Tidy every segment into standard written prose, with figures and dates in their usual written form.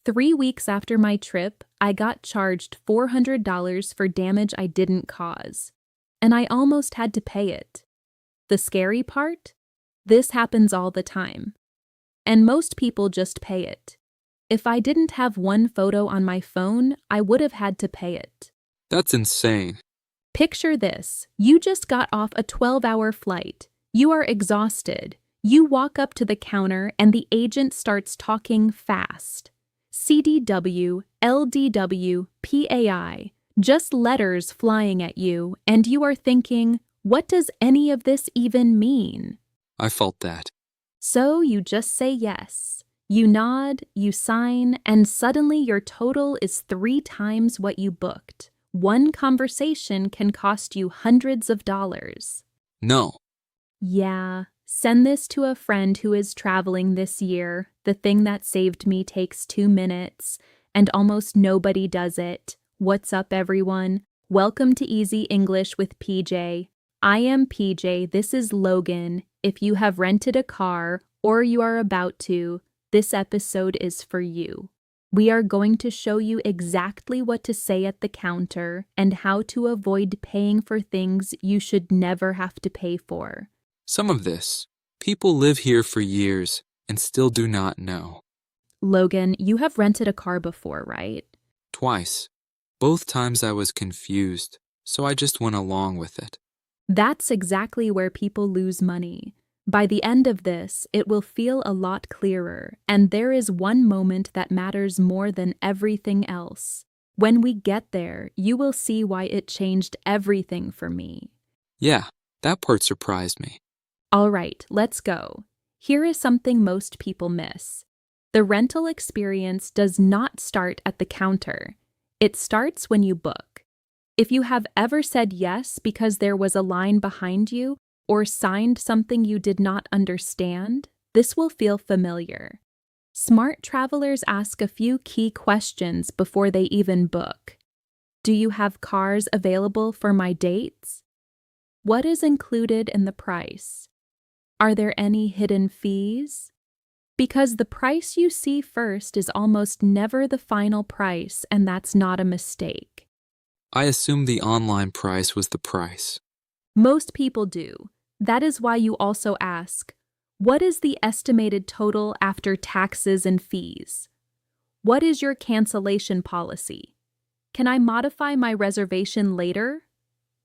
3 weeks after my trip, I got charged $400 for damage I didn't cause, and I almost had to pay it. The scary part? This happens all the time. And most people just pay it. If I didn't have one photo on my phone, I would have had to pay it. That's insane. Picture this. You just got off a 12-hour flight. You are exhausted. You walk up to the counter and the agent starts talking fast. CDW, LDW, PAI, just letters flying at you, and you are thinking, what does any of this even mean? I felt that. So you just say yes. You nod, you sign, and suddenly your total is 3 times what you booked. One conversation can cost you hundreds of dollars. No. Yeah, send this to a friend who is traveling this year. The thing that saved me takes 2 minutes, and almost nobody does it. What's up, everyone? Welcome to Easy English with PJ. I am PJ, this is Logan. If you have rented a car, or you are about to, this episode is for you. We are going to show you exactly what to say at the counter and how to avoid paying for things you should never have to pay for. Some of this. People live here for years and still do not know. Logan, you have rented a car before, right? Twice. Both times I was confused, so I just went along with it. That's exactly where people lose money. By the end of this, it will feel a lot clearer, and there is one moment that matters more than everything else. When we get there, you will see why it changed everything for me. Yeah, that part surprised me. All right, let's go. Here is something most people miss. The rental experience does not start at the counter. It starts when you book. If you have ever said yes because there was a line behind you, or signed something you did not understand, this will feel familiar. Smart travelers ask a few key questions before they even book. Do you have cars available for my dates? What is included in the price? Are there any hidden fees? Because the price you see first is almost never the final price, and that's not a mistake. I assumed the online price was the price. Most people do. That is why you also ask, what is the estimated total after taxes and fees? What is your cancellation policy? Can I modify my reservation later?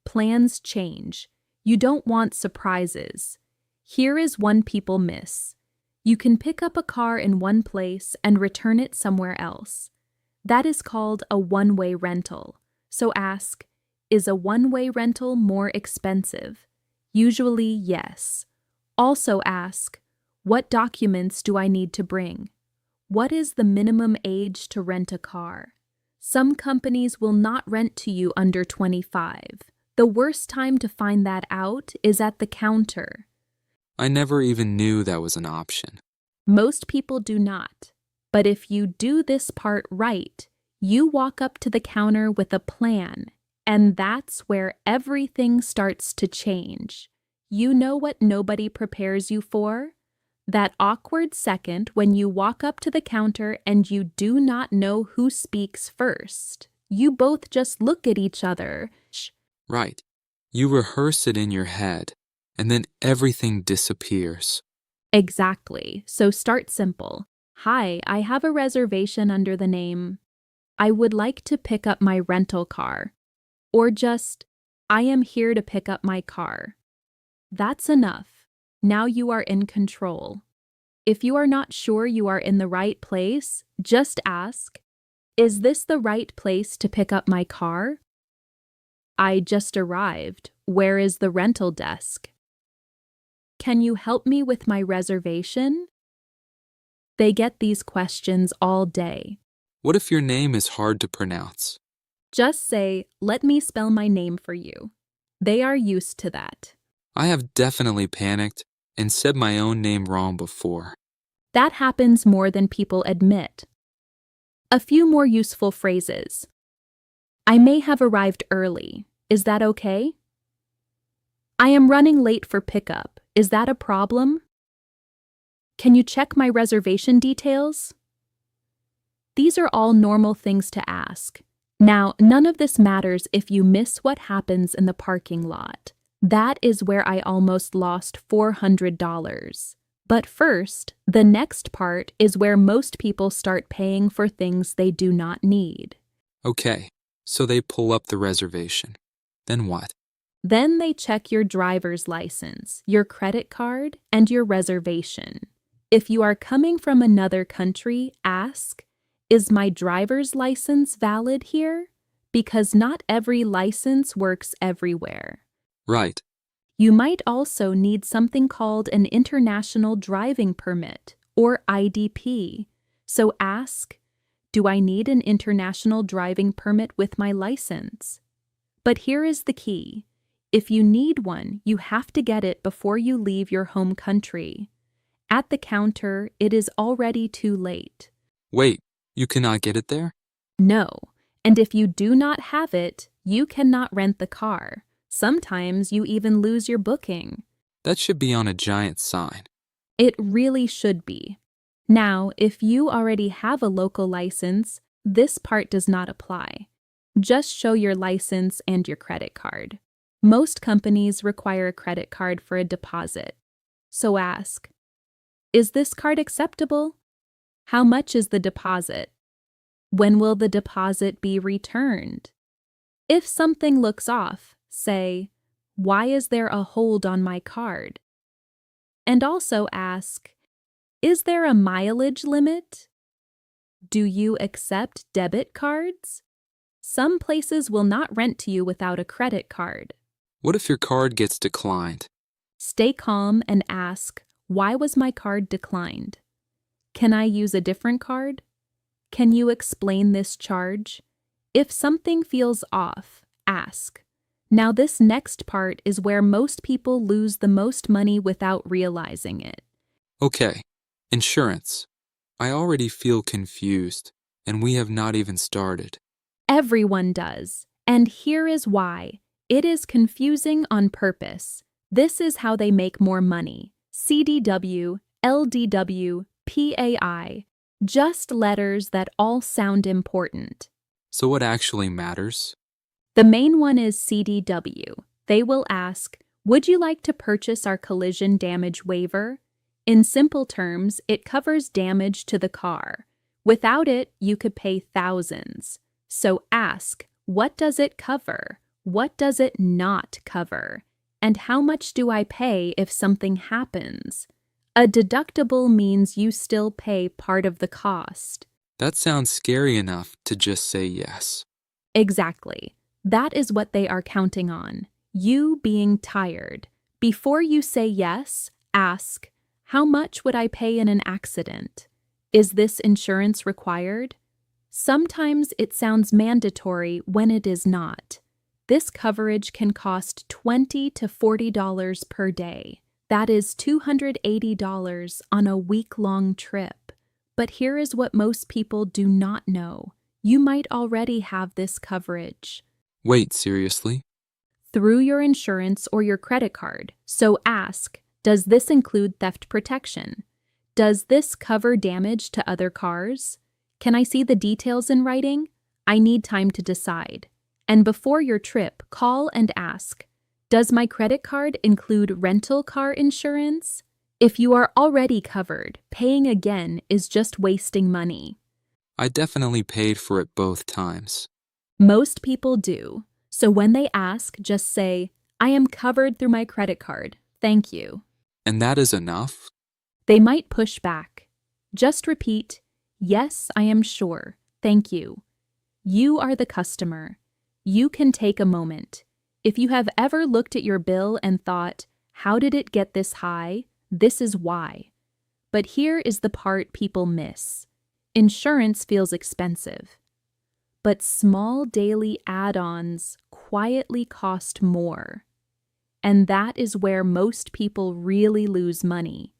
Plans change. You don't want surprises. Here is one people miss. You can pick up a car in one place and return it somewhere else. That is called a one-way rental. So ask, is a one-way rental more expensive? Usually, yes. Also ask, what documents do I need to bring? What is the minimum age to rent a car? Some companies will not rent to you under 25. The worst time to find that out is at the counter. I never even knew that was an option. Most people do not. But if you do this part right, you walk up to the counter with a plan. And that's where everything starts to change. You know what nobody prepares you for? That awkward second when you walk up to the counter and you do not know who speaks first. You both just look at each other. Right. You rehearse it in your head, and then everything disappears. Exactly. So start simple. Hi, I have a reservation under the name. I would like to pick up my rental car. Or just, I am here to pick up my car. That's enough. Now you are in control. If you are not sure you are in the right place, just ask, is this the right place to pick up my car? I just arrived. Where is the rental desk? Can you help me with my reservation? They get these questions all day. What if your name is hard to pronounce? Just say, let me spell my name for you. They are used to that. I have definitely panicked and said my own name wrong before. That happens more than people admit. A few more useful phrases. I may have arrived early. Is that okay? I am running late for pickup. Is that a problem? Can you check my reservation details? These are all normal things to ask. Now, none of this matters if you miss what happens in the parking lot. That is where I almost lost $400. But first, the next part is where most people start paying for things they do not need. Okay, so they pull up the reservation. Then what? Then they check your driver's license, your credit card, and your reservation. If you are coming from another country, ask, "Is my driver's license valid here?" Because not every license works everywhere. Right. You might also need something called an International Driving Permit, or IDP. So ask, "Do I need an international driving permit with my license?" But here is the key. If you need one, you have to get it before you leave your home country. At the counter, it is already too late. Wait, you cannot get it there? No, and if you do not have it, you cannot rent the car. Sometimes you even lose your booking. That should be on a giant sign. It really should be. Now, if you already have a local license, this part does not apply. Just show your license and your credit card. Most companies require a credit card for a deposit. So ask, "Is this card acceptable? How much is the deposit? When will the deposit be returned?" If something looks off, say, "Why is there a hold on my card?" And also ask, "Is there a mileage limit? Do you accept debit cards?" Some places will not rent to you without a credit card. What if your card gets declined? Stay calm and ask, "Why was my card declined? Can I use a different card? Can you explain this charge?" If something feels off, ask. Now, this next part is where most people lose the most money without realizing it. Okay, insurance. I already feel confused, and we have not even started. Everyone does, and here is why. It is confusing on purpose. This is how they make more money. CDW, LDW, PAI. Just letters that all sound important. So what actually matters? The main one is CDW. They will ask, "Would you like to purchase our collision damage waiver?" In simple terms, it covers damage to the car. Without it, you could pay thousands. So ask, what does it cover? What does it not cover? And how much do I pay if something happens? A deductible means you still pay part of the cost. That sounds scary enough to just say yes. Exactly. That is what they are counting on. You being tired. Before you say yes, ask, "How much would I pay in an accident? Is this insurance required?" Sometimes it sounds mandatory when it is not. This coverage can cost $20 to $40 per day. That is $280 on a week-long trip. But here is what most people do not know. You might already have this coverage. Wait, seriously? Through your insurance or your credit card. So ask, does this include theft protection? Does this cover damage to other cars? Can I see the details in writing? I need time to decide. And before your trip, call and ask, "Does my credit card include rental car insurance?" If you are already covered, paying again is just wasting money. I definitely paid for it both times. Most people do. So when they ask, just say, "I am covered through my credit card. Thank you." And that is enough? They might push back. Just repeat, "Yes, I am sure. Thank you." You are the customer. You can take a moment. If you have ever looked at your bill and thought, "How did it get this high?" This is why. But here is the part people miss. Insurance feels expensive. But small daily add-ons quietly cost more. And that is where most people really lose money.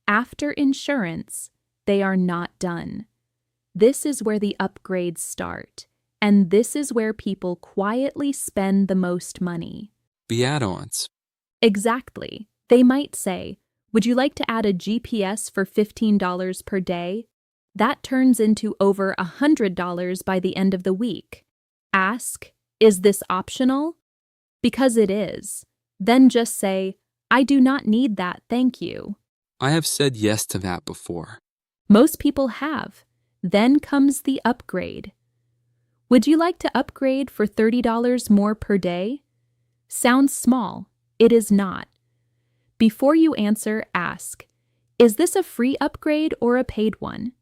After insurance, they are not done. This is where the upgrades start, and this is where people quietly spend the most money. The add-ons. Exactly. They might say, "Would you like to add a GPS for $15 per day?" That turns into over $100 by the end of the week. Ask, is this optional? Because it is. Then just say, I do not need that, thank you. I have said yes to that before. Most people have. Then comes the upgrade. Would you like to upgrade for $30 more per day? Sounds small. It is not. Before you answer, ask, is this a free upgrade or a paid one?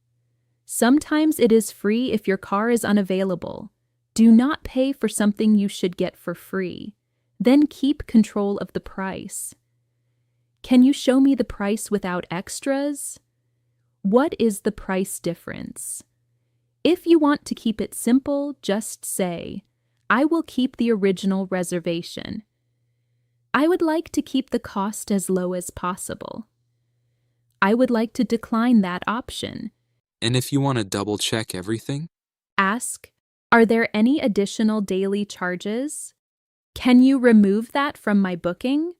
Sometimes it is free if your car is unavailable. Do not pay for something you should get for free. Then keep control of the price. Can you show me the price without extras? What is the price difference? If you want to keep it simple, just say, I will keep the original reservation. I would like to keep the cost as low as possible. I would like to decline that option. And if you want to double check everything? Ask, are there any additional daily charges? Can you remove that from my booking?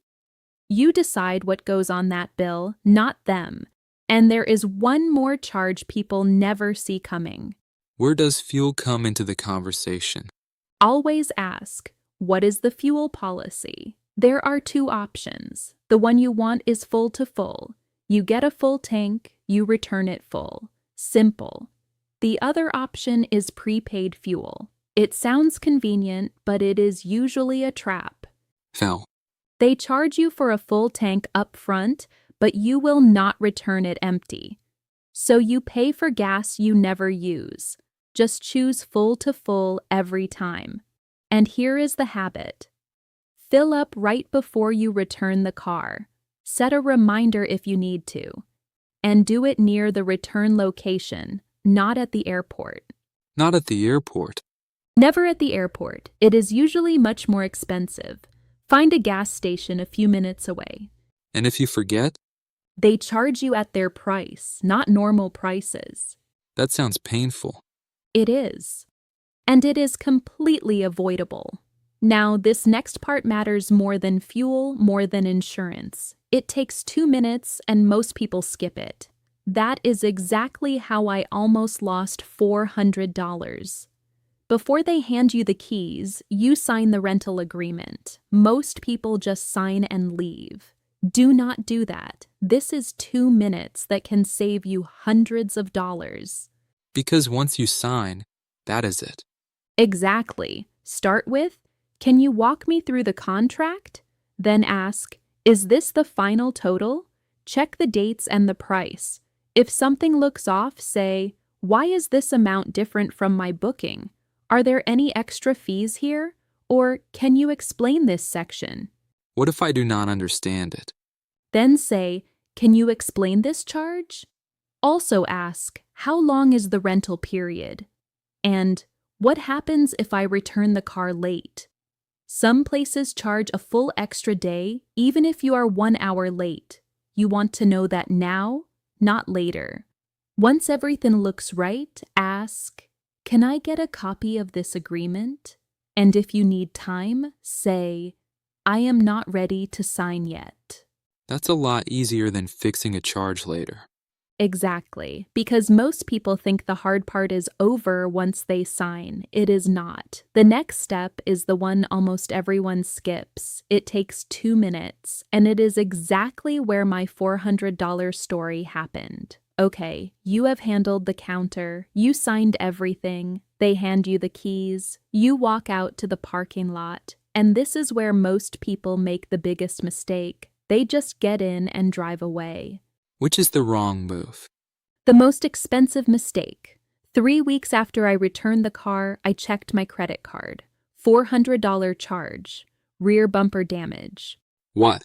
You decide what goes on that bill, not them. And there is one more charge people never see coming. Where does fuel come into the conversation? Always ask, what is the fuel policy? There are two options. The one you want is full to full. You get a full tank, you return it full. Simple. The other option is prepaid fuel. It sounds convenient, but it is usually a trap. Fell. They charge you for a full tank up front, but you will not return it empty. So you pay for gas you never use. Just choose full to full every time. And here is the habit. Fill up right before you return the car. Set a reminder if you need to. And do it near the return location, not at the airport. Not at the airport. Never at the airport. It is usually much more expensive. Find a gas station a few minutes away. And if you forget? They charge you at their price, not normal prices. That sounds painful. It is. And it is completely avoidable. Now, this next part matters more than fuel, more than insurance. It takes 2 minutes and most people skip it. That is exactly how I almost lost $400. Before they hand you the keys, you sign the rental agreement. Most people just sign and leave. Do not do that. This is 2 minutes that can save you hundreds of dollars. Because once you sign, that is it. Exactly. Start with, can you walk me through the contract? Then ask, is this the final total? Check the dates and the price. If something looks off, say, why is this amount different from my booking? Are there any extra fees here? Or can you explain this section? What if I do not understand it? Then say, can you explain this charge? Also ask, how long is the rental period? And what happens if I return the car late? Some places charge a full extra day, even if you are 1 hour late. You want to know that now, not later. Once everything looks right, ask, can I get a copy of this agreement? And if you need time, say, I am not ready to sign yet. That's a lot easier than fixing a charge later. Exactly, because most people think the hard part is over once they sign. It is not. The next step is the one almost everyone skips. It takes 2 minutes, and it is exactly where my $400 story happened. Okay, you have handled the counter, you signed everything, they hand you the keys, you walk out to the parking lot, and this is where most people make the biggest mistake. They just get in and drive away. Which is the wrong move? The most expensive mistake. 3 weeks after I returned the car, I checked my credit card. $400 charge. Rear bumper damage. What?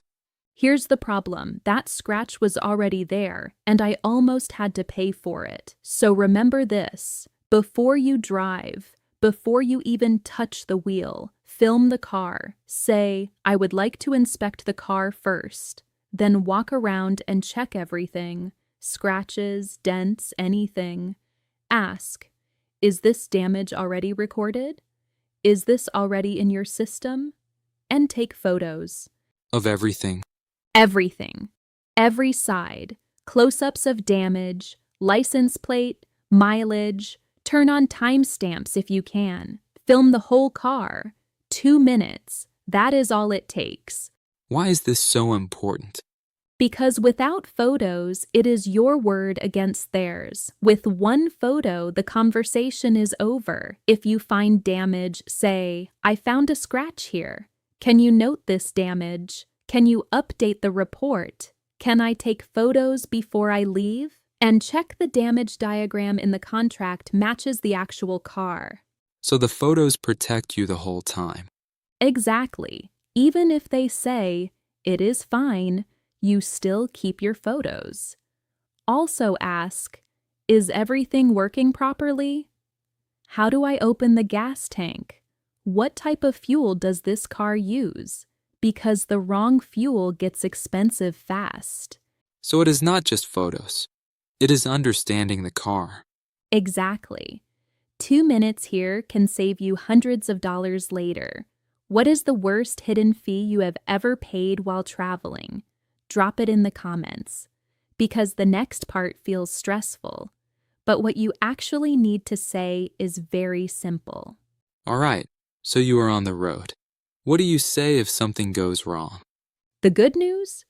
Here's the problem. That scratch was already there, and I almost had to pay for it. So remember this. Before you drive, before you even touch the wheel, film the car. Say, I would like to inspect the car first. Then walk around and check everything. Scratches, dents, anything. Ask, is this damage already recorded? Is this already in your system? And take photos. Of everything. Everything. Every side. Close-ups of damage, license plate, mileage, turn on timestamps if you can, film the whole car. 2 minutes, that is all it takes. Why is this so important? Because without photos, it is your word against theirs. With one photo, the conversation is over. If you find damage, say, I found a scratch here. Can you note this damage? Can you update the report? Can I take photos before I leave? And check the damage diagram in the contract matches the actual car. So the photos protect you the whole time. Exactly. Even if they say, it is fine, you still keep your photos. Also ask, is everything working properly? How do I open the gas tank? What type of fuel does this car use? Because the wrong fuel gets expensive fast. So it is not just photos. It is understanding the car. Exactly. 2 minutes here can save you hundreds of dollars later. What is the worst hidden fee you have ever paid while traveling? Drop it in the comments, because the next part feels stressful. But what you actually need to say is very simple. All right, so you are on the road. What do you say if something goes wrong? The good news?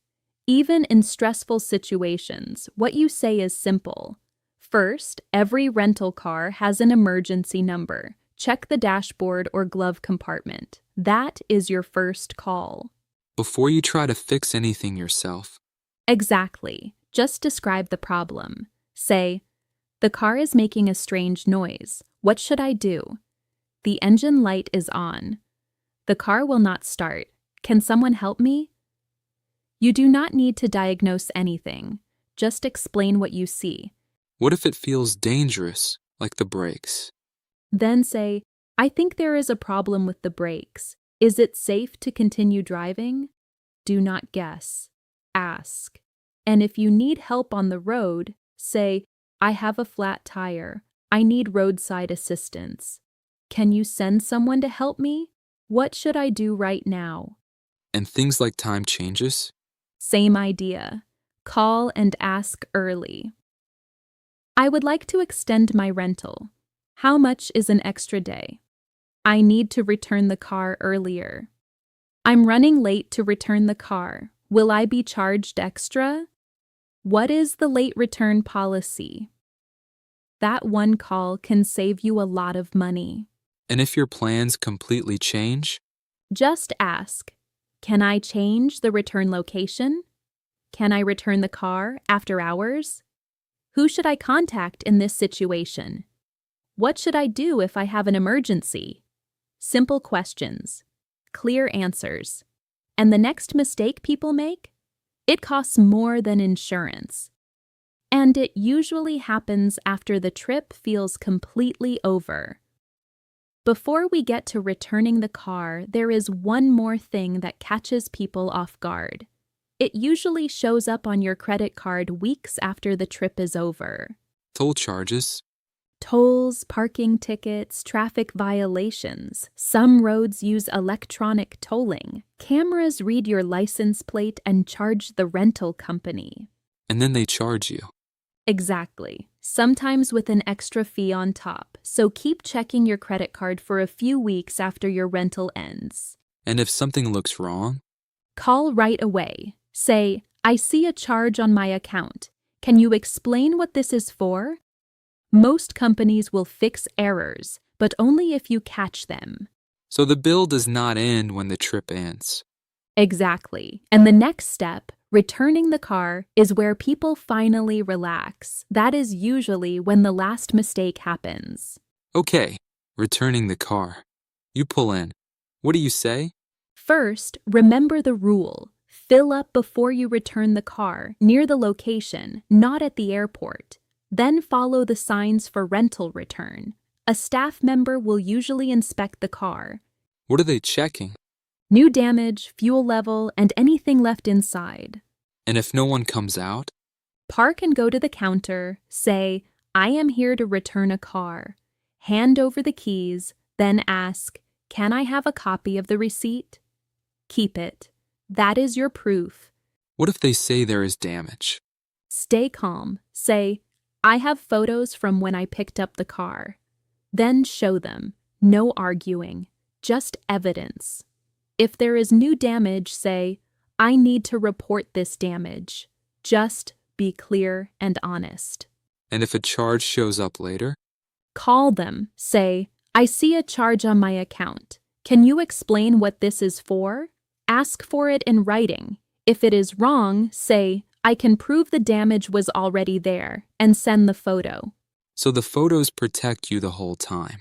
Even in stressful situations, what you say is simple. First, every rental car has an emergency number. Check the dashboard or glove compartment. That is your first call. Before you try to fix anything yourself. Exactly. Just describe the problem. Say, the car is making a strange noise. What should I do? The engine light is on. The car will not start. Can someone help me? You do not need to diagnose anything. Just explain what you see. What if it feels dangerous, like the brakes? Then say, I think there is a problem with the brakes. Is it safe to continue driving? Do not guess. Ask. And if you need help on the road, say, I have a flat tire. I need roadside assistance. Can you send someone to help me? What should I do right now? And things like time changes? Same idea. Call and ask early. I would like to extend my rental. How much is an extra day? I need to return the car earlier. I'm running late to return the car. Will I be charged extra? What is the late return policy? That one call can save you a lot of money. And if your plans completely change? Just ask, can I change the return location? Can I return the car after hours? Who should I contact in this situation? What should I do if I have an emergency? Simple questions, clear answers. And the next mistake people make? It costs more than insurance. And it usually happens after the trip feels completely over. Before we get to returning the car, there is one more thing that catches people off guard. It usually shows up on your credit card weeks after the trip is over. Toll charges? Tolls, parking tickets, traffic violations. Some roads use electronic tolling. Cameras read your license plate and charge the rental company. And then they charge you. Exactly. Sometimes with an extra fee on top. So keep checking your credit card for a few weeks after your rental ends. And if something looks wrong? Call right away. Say, I see a charge on my account. Can you explain what this is for? Most companies will fix errors, but only if you catch them. So the bill does not end when the trip ends. Exactly. And the next step, returning the car, is where people finally relax. That is usually when the last mistake happens. Okay, returning the car. You pull in. What do you say? First, remember the rule. Fill up before you return the car, near the location, not at the airport. Then follow the signs for rental return. A staff member will usually inspect the car. What are they checking? New damage, fuel level, and anything left inside. And if no one comes out? Park and go to the counter, say, I am here to return a car. Hand over the keys, then ask, can I have a copy of the receipt? Keep it. That is your proof. What if they say there is damage? Stay calm. Say, I have photos from when I picked up the car. Then show them. No arguing. Just evidence. If there is new damage, say, I need to report this damage. Just be clear and honest. And if a charge shows up later? Call them. Say, I see a charge on my account. Can you explain what this is for? Ask for it in writing. If it is wrong, say, I can prove the damage was already there, and send the photo. So the photos protect you the whole time.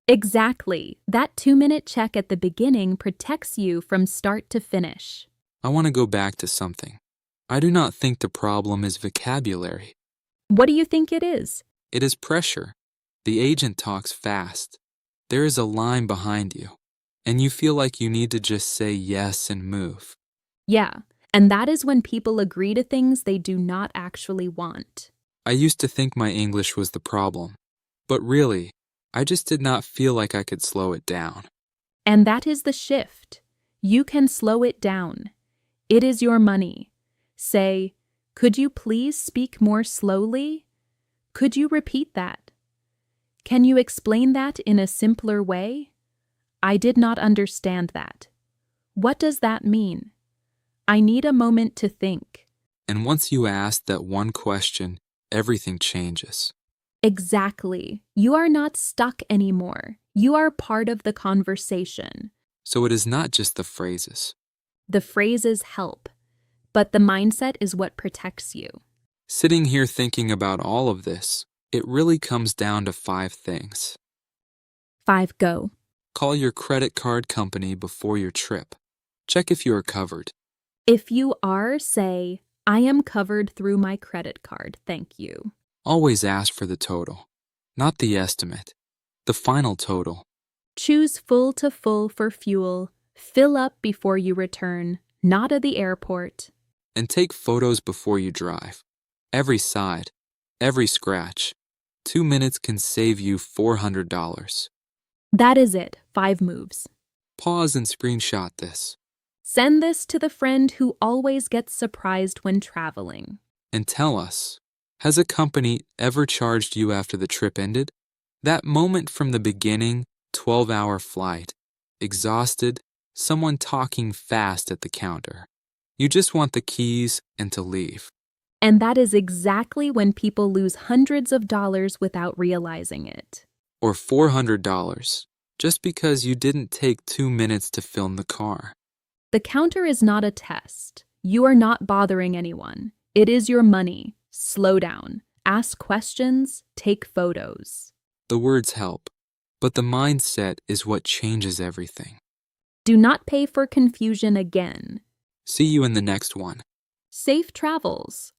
Exactly. That 2-minute check at the beginning protects you from start to finish. I want to go back to something. I do not think the problem is vocabulary. What do you think it is? It is pressure. The agent talks fast. There is a line behind you, and you feel like you need to just say yes and move. Yeah, and that is when people agree to things they do not actually want. I used to think my English was the problem, but really, I just did not feel like I could slow it down. And that is the shift. You can slow it down. It is your money. Say, could you please speak more slowly? Could you repeat that? Can you explain that in a simpler way? I did not understand that. What does that mean? I need a moment to think. And once you ask that one question, everything changes. Exactly. You are not stuck anymore. You are part of the conversation. So it is not just the phrases. The phrases help, but the mindset is what protects you. Sitting here thinking about all of this, it really comes down to 5 things. 5. Go. Call your credit card company before your trip. Check if you are covered. If you are, say, I am covered through my credit card, thank you. Always ask for the total, not the estimate, the final total. Choose full to full for fuel. Fill up before you return, not at the airport. And take photos before you drive. Every side, every scratch. 2 minutes can save you $400. That is it. 5 moves. Pause and screenshot this. Send this to the friend who always gets surprised when traveling. And tell us, has a company ever charged you after the trip ended? That moment from the beginning, 12-hour flight, exhausted, someone talking fast at the counter. You just want the keys and to leave. And that is exactly when people lose hundreds of dollars without realizing it. Or $400, just because you didn't take 2 minutes to film the car. The counter is not a test. You are not bothering anyone. It is your money. Slow down. Ask questions. Take photos. The words help, but the mindset is what changes everything. Do not pay for confusion again. See you in the next one. Safe travels.